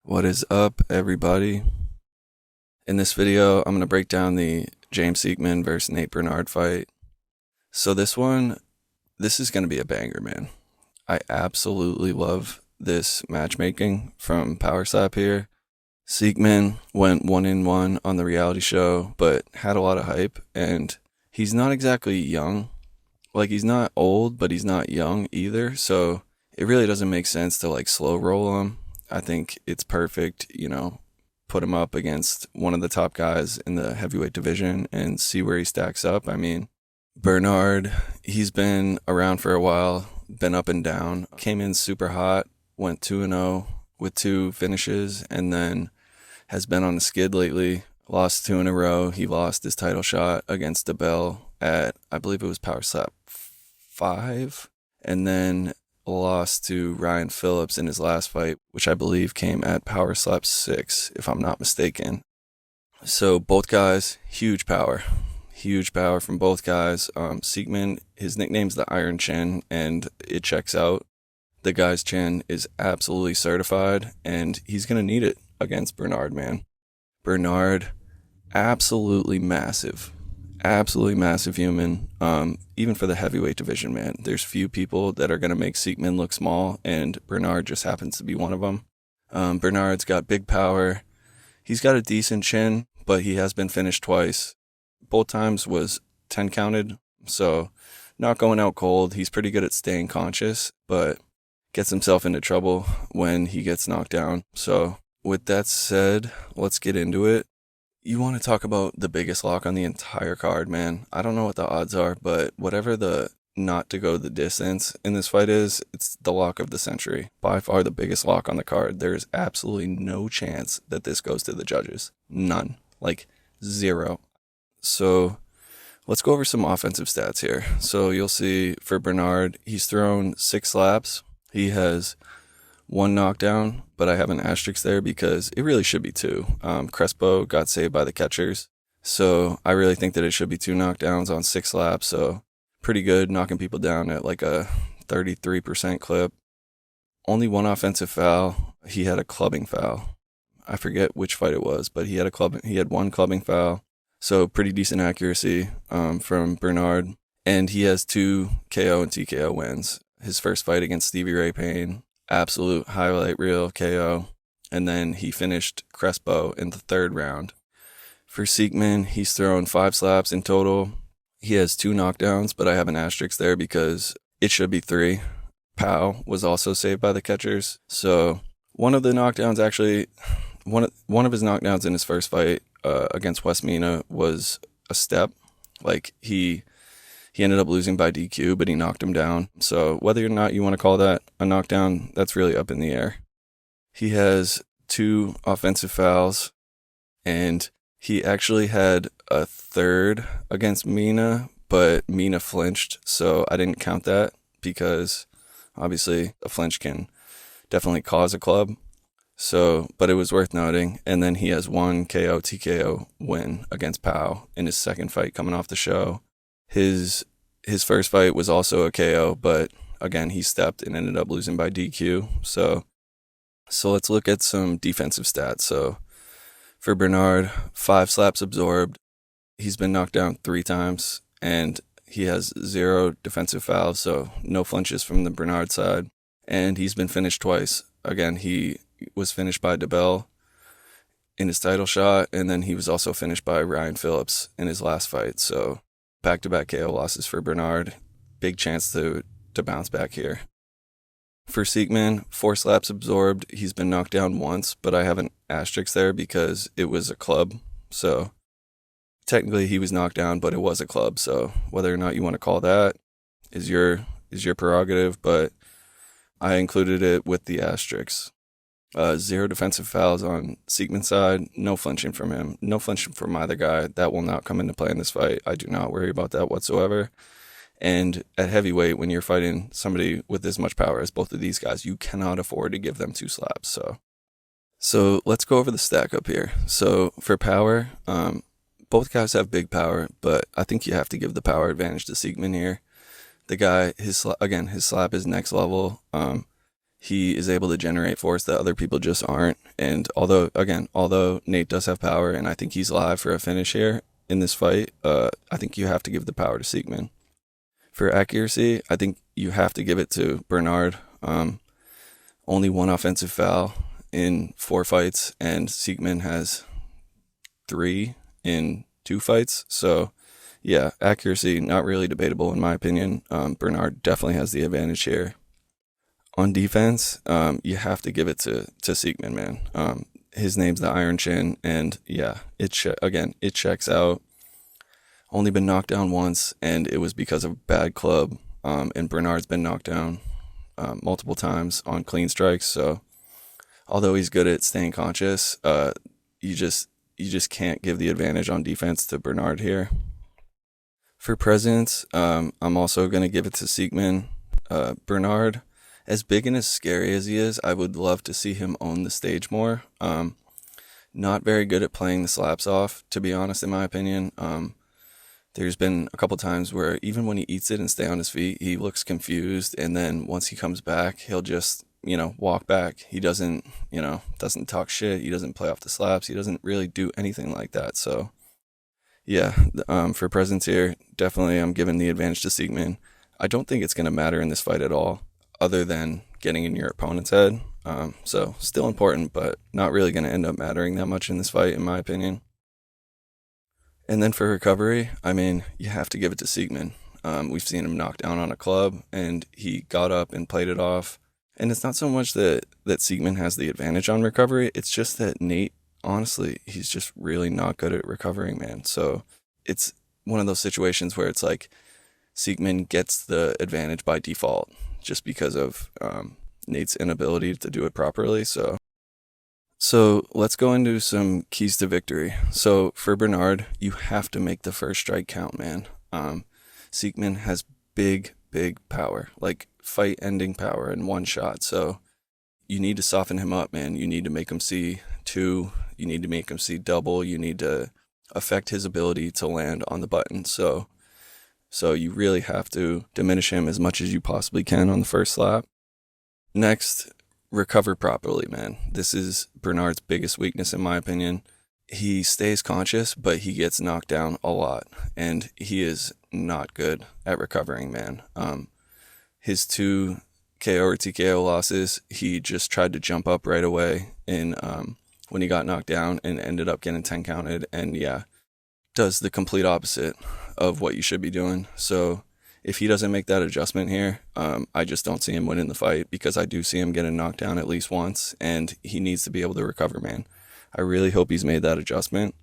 What is up, everybody? In this video, I'm going to break down the James Siekman versus Nate Burnard fight. So this is going to be a banger, man. I absolutely love this matchmaking from Power Slap here. Siekman went 1-1 on the reality show, but had a lot of hype, and he's not exactly young. Like, he's not old, but he's not young either, so it really doesn't make sense to, slow roll him. I think it's perfect, put him up against one of the top guys in the heavyweight division and see where he stacks up. I mean, Burnard, he's been around for a while, been up and down, came in super hot, went 2-0 with 2 finishes, and then has been on a skid lately. Lost 2 in a row. He lost his title shot against DeBell at, I believe it was Power Slap 5, and then lost to Ryan Phillips in his last fight, which I believe came at Power Slap 6, if I'm not mistaken. So both guys, huge power from both guys. Siekman, his nickname's the Iron Chin, and it checks out. The guy's chin is absolutely certified, and he's going to need it against Burnard, man. Burnard, absolutely massive human. Even for the heavyweight division, man, there's few people that are going to make Siekman look small, and Bernard just happens to be one of them. Bernard's got big power. He's got a decent chin, but he has been finished twice. Both times was 10 counted, so not going out cold. He's pretty good at staying conscious, but gets himself into trouble when he gets knocked down. So with that said, let's get into it. You want to talk about the biggest lock on the entire card, man. I don't know what the odds are, but whatever the not to go the distance in this fight is, it's the lock of the century. By far the biggest lock on the card. There is absolutely no chance that this goes to the judges. None. Zero. So let's go over some offensive stats here. So you'll see for Bernard, he's thrown 6 slaps. He has 1 knockdown, but I have an asterisk there because it really should be 2. Crespo got saved by the catchers, so I really think that it should be 2 knockdowns on 6 slaps, so pretty good, knocking people down at a 33% clip. Only 1 offensive foul. He had a clubbing foul. I forget which fight it was, but he had 1 clubbing foul, so pretty decent accuracy from Bernard, and he has 2 KO and TKO wins. His first fight against Stevie Ray Payne, absolute highlight reel KO, and then he finished Crespo in the 3rd round. For Siekman, he's thrown 5 slaps in total. He has 2 knockdowns, but I have an asterisk there because it should be 3. Powell was also saved by the catchers, so one of the knockdowns actually, one of his knockdowns in his first fight against West Mina was a step. He ended up losing by DQ, but he knocked him down. So whether or not you want to call that a knockdown, that's really up in the air. He has 2 offensive fouls, and he actually had a 3rd against Mina, but Mina flinched, so I didn't count that because obviously a flinch can definitely cause a club. So, but it was worth noting. And then he has 1 KO TKO win against Powell in his 2nd fight coming off the show. His first fight was also a KO, but again, he stepped and ended up losing by DQ. So let's look at some defensive stats. So for Bernard, 5 slaps absorbed. He's been knocked down 3 times, and he has 0 defensive fouls, so no flinches from the Bernard side. And he's been finished twice. Again, he was finished by DeBell in his title shot, and then he was also finished by Ryan Phillips in his last fight. So back-to-back KO losses for Bernard. Big chance to bounce back here. For Siekman, 4 slaps absorbed. He's been knocked down once, but I have an asterisk there because it was a club. So technically he was knocked down, but it was a club. So whether or not you want to call that is your prerogative, but I included it with the asterisks. 0 defensive fouls on Siekman's side. No flinching from him. No flinching from either guy. That will not come into play in this fight. I do not worry about that whatsoever. And at heavyweight, when you're fighting somebody with as much power as both of these guys, you cannot afford to give them 2 slaps. So let's go over the stack up here. So for power, both guys have big power, but I think you have to give the power advantage to Siekman here. The guy, his slap is next level. he is able to generate force that other people just aren't. And although Nate does have power, and I think he's live for a finish here in this fight, I think you have to give the power to Siekman. For accuracy, I think you have to give it to Burnard. Only one offensive foul in 4 fights, and Siekman has 3 in 2 fights. So, yeah, accuracy, not really debatable in my opinion. Burnard definitely has the advantage here. On defense, you have to give it to Siekman, man. His name's the Iron Chin, and yeah, it checks out. Only been knocked down once, and it was because of a bad club. And Bernard's been knocked down multiple times on clean strikes. So, although he's good at staying conscious, you just can't give the advantage on defense to Bernard here. For presence, I'm also gonna give it to Siekman. Bernard, as big and as scary as he is, I would love to see him own the stage more. Not very good at playing the slaps off, to be honest, in my opinion. There's been a couple times where even when he eats it and stay on his feet, he looks confused, and then once he comes back, he'll just, walk back. He doesn't talk shit. He doesn't play off the slaps. He doesn't really do anything like that. So, yeah, for presence here, definitely I'm giving the advantage to Siekman. I don't think it's going to matter in this fight at all, other than getting in your opponent's head. So still important, but not really going to end up mattering that much in this fight, in my opinion. And then for recovery, I mean, you have to give it to Siekman. We've seen him knock down on a club, and he got up and played it off. And it's not so much that Siekman has the advantage on recovery. It's just that Nate, honestly, he's just really not good at recovering, man. So it's one of those situations where it's like Siekman gets the advantage by default just because of Nate's inability to do it properly. So let's go into some keys to victory. So for Bernard, you have to make the first strike count, man. Siekman has big power, like fight-ending power in one shot. So you need to soften him up, man. You need to make him see 2. You need to make him see double. You need to affect his ability to land on the button. So you really have to diminish him as much as you possibly can on the first slap. Next, recover properly, man. This is Bernard's biggest weakness, in my opinion. He stays conscious, but he gets knocked down a lot, and he is not good at recovering, man. His 2 KO or TKO losses, he just tried to jump up right away when he got knocked down and ended up getting 10 counted, and yeah, does the complete opposite of what you should be doing. So if he doesn't make that adjustment here, I just don't see him winning the fight, because I do see him getting knocked down at least once, and he needs to be able to recover, man. I really hope he's made that adjustment.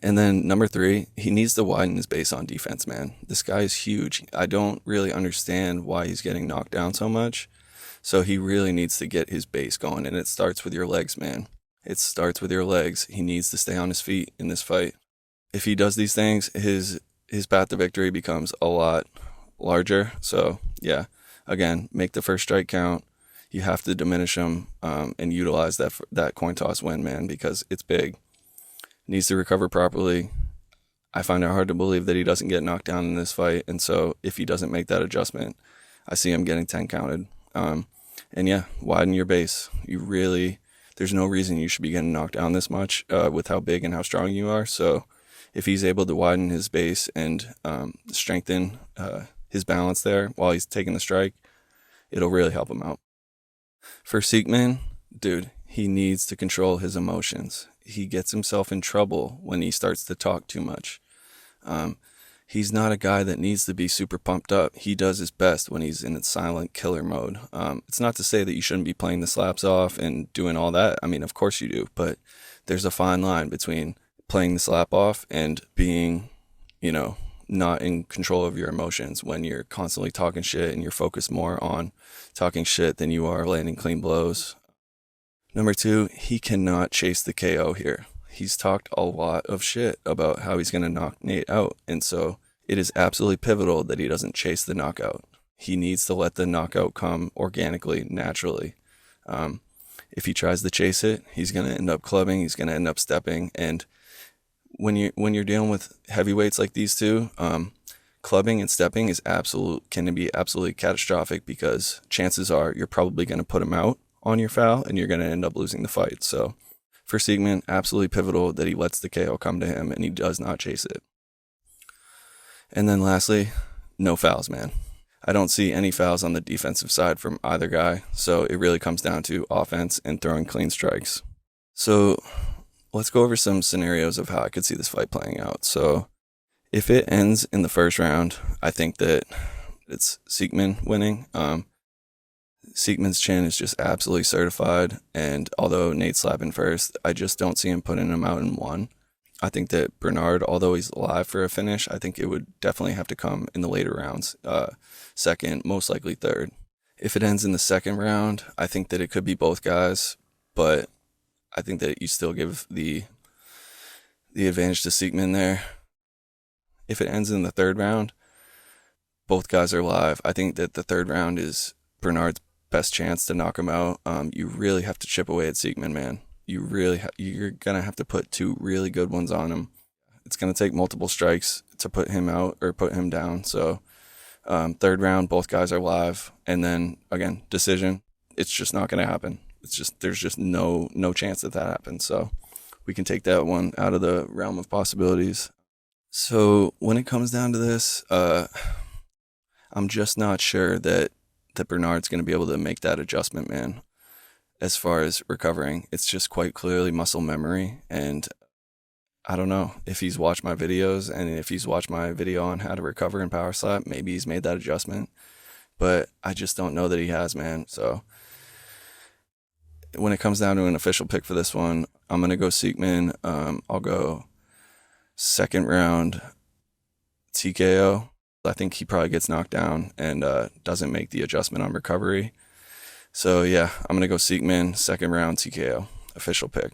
And then number 3, he needs to widen his base on defense, man. This guy is huge. I don't really understand why he's getting knocked down so much. So he really needs to get his base going, and it starts with your legs, man. It starts with your legs. He needs to stay on his feet in this fight. If he does these things, his path to victory becomes a lot larger. So yeah, again, make the first strike count. You have to diminish him and utilize that coin toss win, man, because it's big. Needs to recover properly. I find it hard to believe that he doesn't get knocked down in this fight, and so if he doesn't make that adjustment, I see him getting 10 counted. And yeah, widen your base. There's no reason you should be getting knocked down this much with how big and how strong you are. So if he's able to widen his base and strengthen his balance there while he's taking the strike, it'll really help him out. For Siekman, dude, he needs to control his emotions. He gets himself in trouble when he starts to talk too much. He's not a guy that needs to be super pumped up. He does his best when he's in its silent killer mode. It's not to say that you shouldn't be playing the slaps off and doing all that. I mean, of course you do, but there's a fine line between playing the slap off and being, not in control of your emotions when you're constantly talking shit and you're focused more on talking shit than you are landing clean blows. Number 2, he cannot chase the KO here. He's talked a lot of shit about how he's going to knock Nate out, and so it is absolutely pivotal that he doesn't chase the knockout. He needs to let the knockout come organically, naturally. If he tries to chase it, he's going to end up clubbing, he's going to end up stepping, and when you're dealing with heavyweights like these two, Clubbing and stepping can be absolutely catastrophic because chances are you're probably going to put him out on your foul and you're going to end up losing the fight. So for Siekman, absolutely pivotal that he lets the KO come to him and he does not chase it. And then lastly, no fouls, man. I don't see any fouls on the defensive side from either guy, so it really comes down to offense and throwing clean strikes. So let's go over some scenarios of how I could see this fight playing out. So if it ends in the first round, I think that it's Siekman winning. Siekman's chin is just absolutely certified, and although Nate's slapping first, I just don't see him putting him out in one. I think that Burnard, although he's alive for a finish, I think it would definitely have to come in the later rounds, second, most likely third. If it ends in the second round, I think that it could be both guys, but I think that you still give the advantage to Siekman there. If it ends in the third round, both guys are live. I think that the third round is Bernard's best chance to knock him out. You really have to chip away at Siekman, man. You're gonna have to put two really good ones on him. It's gonna take multiple strikes to put him out or put him down. So third round, both guys are live, and then again, decision. It's just not gonna happen. There's just no chance that happens. So we can take that one out of the realm of possibilities. So when it comes down to this, I'm just not sure that Bernard's going to be able to make that adjustment, man. As far as recovering, it's just quite clearly muscle memory, and I don't know if he's watched my videos, and if he's watched my video on how to recover in power slap, maybe he's made that adjustment, but I just don't know that he has, man. So when it comes down to an official pick for this one, I'm going to go Siekman. I'll go second round TKO. I think he probably gets knocked down and doesn't make the adjustment on recovery. So yeah, I'm going to go Siekman, second round TKO, official pick.